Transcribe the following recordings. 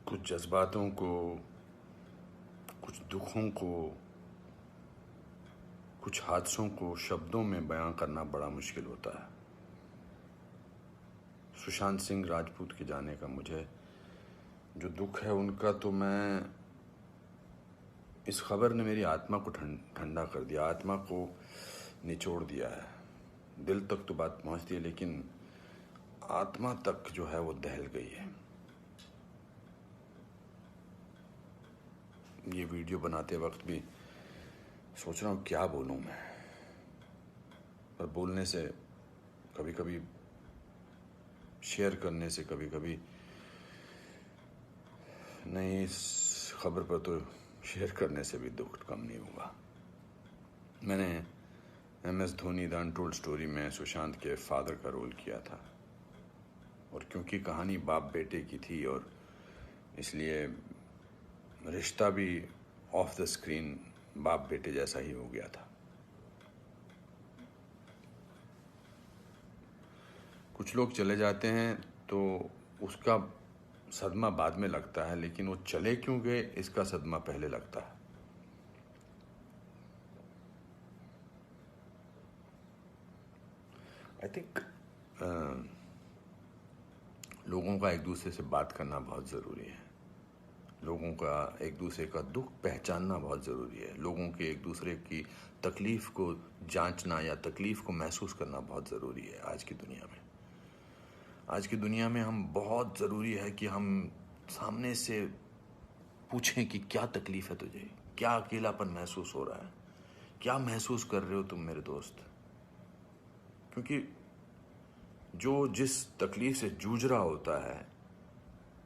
कुछ जज्बातों को, कुछ दुखों को, कुछ हादसों को शब्दों में बयां करना बड़ा मुश्किल होता है। सुशांत सिंह राजपूत के जाने का मुझे जो दुख है उनका, तो मैं इस खबर ने मेरी आत्मा को ठंडा कर दिया, आत्मा को निचोड़ दिया है। दिल तक तो बात पहुंचती है, लेकिन आत्मा तक जो है वो दहल गई है। ये वीडियो बनाते वक्त भी सोच रहा हूँ क्या बोलूँ मैं, पर बोलने से कभी कभी, शेयर करने से कभी कभी नहीं, इस खबर पर तो शेयर करने से भी दुख कम नहीं हुआ। मैंने MS Dhoni the untold story में सुशांत के फादर का रोल किया था, और क्योंकि कहानी बाप बेटे की थी और इसलिए रिश्ता भी ऑफ द स्क्रीन बाप बेटे जैसा ही हो गया था। कुछ लोग चले जाते हैं तो उसका सदमा बाद में लगता है, लेकिन वो चले क्यों गए इसका सदमा पहले लगता है। आई थिंक लोगों का एक दूसरे से बात करना बहुत ज़रूरी है। लोगों का एक दूसरे का दुख पहचानना बहुत ज़रूरी है। लोगों के एक दूसरे की तकलीफ़ को जांचना या तकलीफ़ को महसूस करना बहुत ज़रूरी है आज की दुनिया में। आज की दुनिया में हम बहुत ज़रूरी है कि हम सामने से पूछें कि क्या तकलीफ़ है तुझे, क्या अकेलापन महसूस हो रहा है, क्या महसूस कर रहे हो तुम मेरे दोस्त। क्योंकि जो जिस तकलीफ़ से जूझ रहा होता है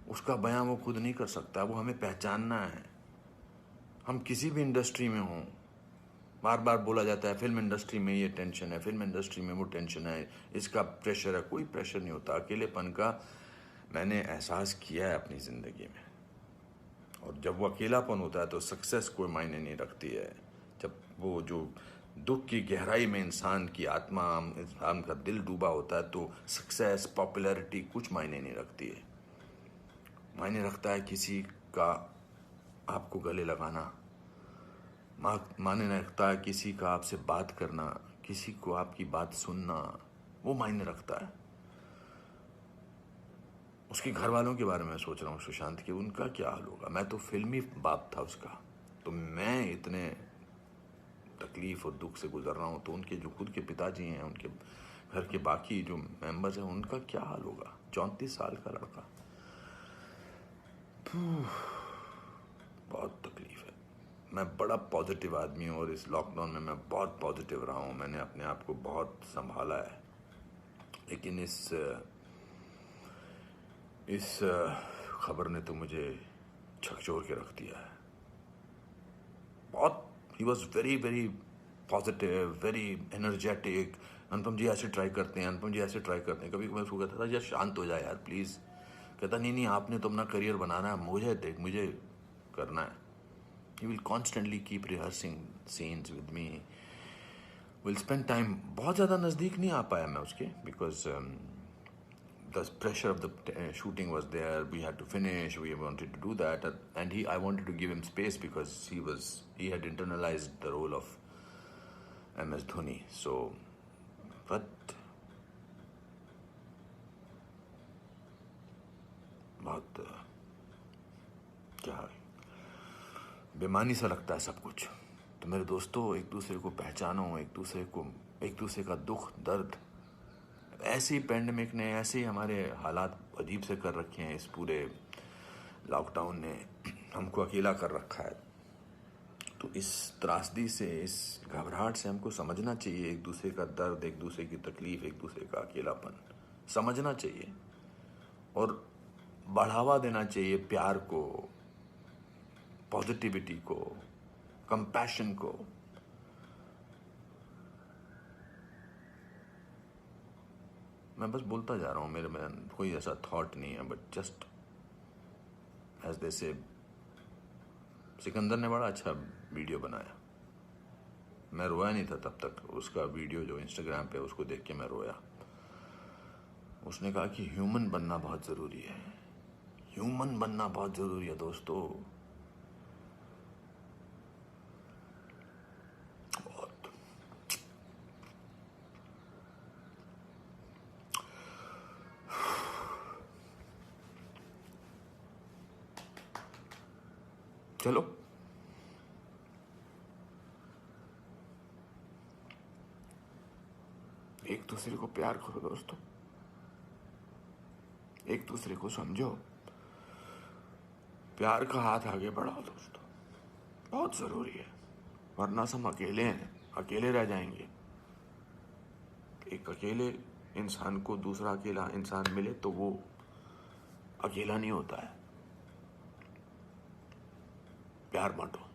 उसका बयां वो खुद नहीं कर सकता, वो हमें पहचानना है। हम किसी भी इंडस्ट्री में हों, बार बार बोला जाता है फिल्म इंडस्ट्री में ये टेंशन है, फिल्म इंडस्ट्री में वो टेंशन है, इसका प्रेशर है। कोई प्रेशर नहीं होता। अकेलेपन का मैंने एहसास किया है अपनी ज़िंदगी में, और जब वो अकेलापन होता है तो सक्सेस कोई मायने नहीं रखती है। जब वो जो दुख की गहराई में इंसान की आत्मा, इंसान का दिल डूबा होता है, तो सक्सेस, पॉपुलैरिटी कुछ मायने नहीं रखती है। मायने रखता है किसी का आपको गले लगाना, मायने रखता है किसी का आपसे बात करना, किसी को आपकी बात सुनना, वो मायने रखता है। उसके घर वालों के बारे में सोच रहा हूँ सुशांत के, उनका क्या हाल होगा। मैं तो फिल्मी बाप था उसका, तो मैं इतने तकलीफ और दुख से गुजर रहा हूँ, तो उनके जो खुद के पिताजी हैं, उनके घर के बाकी जो मेंबर्स हैं, उनका क्या हाल होगा। 34 साल का लड़का, बहुत तकलीफ है। मैं बड़ा पॉजिटिव आदमी हूँ, और इस लॉकडाउन में मैं बहुत पॉजिटिव रहा हूँ। मैंने अपने आप को बहुत संभाला है, लेकिन इस खबर ने तो मुझे झकझोर के रख दिया है। बहुत, ही was very very positive, very energetic. Anupam ji ऐसे ट्राई करते हैं, अनुपम जी ऐसे ट्राई करते हैं। कभी मैं उसको कहता था यार शांत हो जाए यार प्लीज़। कहता नहीं आपने तो अपना करियर बनाना है, मुझे करना है। He will constantly keep rehearsing scenes with me. We'll spend time. बहुत ज़्यादा नज़दीक नहीं आ पाया मैं उसके, because the pressure of the shooting was there. We had to finish. We wanted to do that, and I wanted to give him space because he had internalized the role of MS Dhoni. So, but बहुत क्या बेमानी सा लगता है सब कुछ। तो मेरे दोस्तों, एक दूसरे को पहचानो, एक दूसरे का दुख दर्द। ऐसे ही पैंडमिक ने, ऐसे ही हमारे हालात अजीब से कर रखे हैं। इस पूरे लॉकडाउन ने हमको अकेला कर रखा है। तो इस त्रासदी से, इस घबराहट से हमको समझना चाहिए एक दूसरे का दर्द, एक दूसरे की तकलीफ, एक दूसरे का अकेलापन समझना चाहिए, और बढ़ावा देना चाहिए प्यार को, पॉजिटिविटी को, कंपैशन को। मैं बस बोलता जा रहा हूँ, मेरे में कोई ऐसा थॉट नहीं है, बट जस्ट एज दे से। सिकंदर ने बड़ा अच्छा वीडियो बनाया, मैं रोया नहीं था तब तक। उसका वीडियो जो इंस्टाग्राम पे, उसको देख के मैं रोया। उसने कहा कि ह्यूमन बनना बहुत ज़रूरी है। ह्यूमन बनना बहुत जरूरी है दोस्तों। बहुत। चलो एक दूसरे को प्यार करो दोस्तों, एक दूसरे को समझो, प्यार का हाथ आगे बढ़ाओ दोस्तों, बहुत जरूरी है। वरना हम अकेले हैं, अकेले रह जाएंगे। एक अकेले इंसान को दूसरा अकेला इंसान मिले तो वो अकेला नहीं होता है। प्यार बांटो।